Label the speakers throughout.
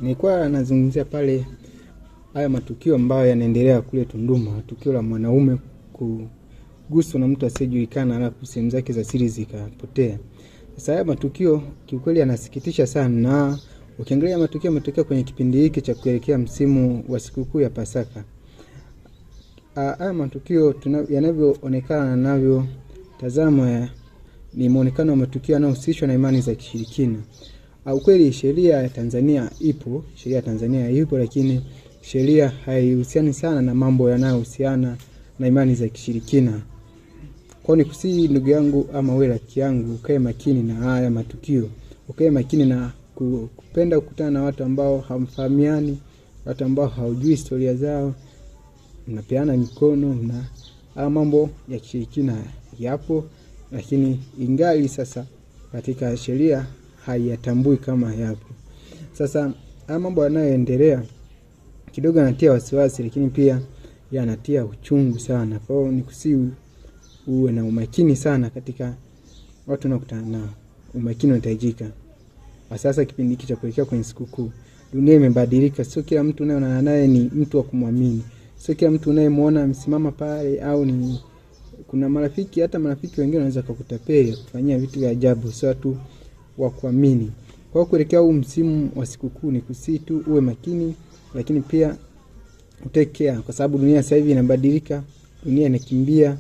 Speaker 1: Nilikuwa nazungumzia pale haya matukio ambayo yanaendelea kule Tunduma, tukio la mwanaume kuguswa na mtu asiyejulikana alafu sehemu zake za siri zikapotea. Sasa haya matukio kiukweli yanasikitisha sana, na ukiangalia matukio yametokea kwenye kipindi hiki cha kuelekea msimu wa sikukuu ya Pasaka. Haya matukio yanavyoonekana navyo tazama ni muonekano wa matukio yanayohusishwa na imani za kishirikina. Ukweli sheria ya Tanzania ipo, lakini sheria haihusiani sana na mambo yanayohusiana na imani za kishirikina. Kwa ni kusihi ndugu yangu ama wewe rafiki yangu, ukae makini na haya matukio. Ukae makini na kupenda kukutana na watu ambao hamfahamiani, watu ambao haujui historia zao, mnapeana mikono na mambo ya kishirikina yapo, lakini ingali sasa katika sheria hayatambui kama yapo. Sasa haya mambo yanayoendelea kidogo yanatia wasiwasi, lakini pia yanatia uchungu sana. Kwa hiyo nikusihi uwe na umakini sana katika watu unakutana nao. Umakini unahitajika. Sasa kipindi hiki cha kuelekea kwenye sikukuu, dunia imebadilika. Sio kila mtu unayeonana naye ni mtu wa kumwamini. Sio kila mtu unayemuona amesimama pale au ni kuna marafiki, hata marafiki wengine wanaweza kukutapeli, kufanyia vitu vya ajabu, sio watu wa kuamini. Kwa hiyo kuelekea huu msimu wa sikukuu ni kusihi tu uwe makini, lakini pia take care, kwa sababu dunia sasa hivi inabadilika, dunia inakimbia,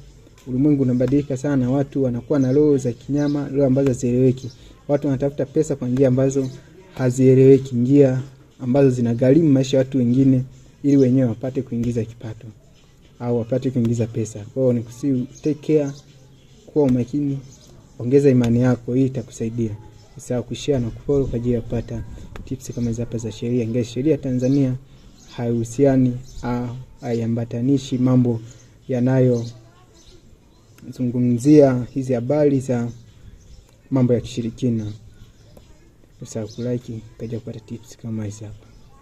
Speaker 1: ulimwengu unabadilika sana, watu wanakuwa na roho za kinyama, roho ambazo hazieleweki. Watu wanatafuta pesa kwa njia ambazo hazieleweki, njia ambazo zinagharimu maisha ya watu wengine ili wenyewe wapate kuingiza kipato au wapate kuingiza pesa. Kwa hiyo nikusihi take care, kuwa makini, ongeza imani yako, hii itakusaidia. Usisahau kushare na kufollow kwa ajili ya kupata tips kama hizi hapa za sheria. Ingawa sheria Tanzania haihusiani au haiambatanishi mambo yanayo zungumzia hizi habari za mambo ya kishirikina. Usisahau kulike kwa ajili ya kupata tips kama hizi hapa.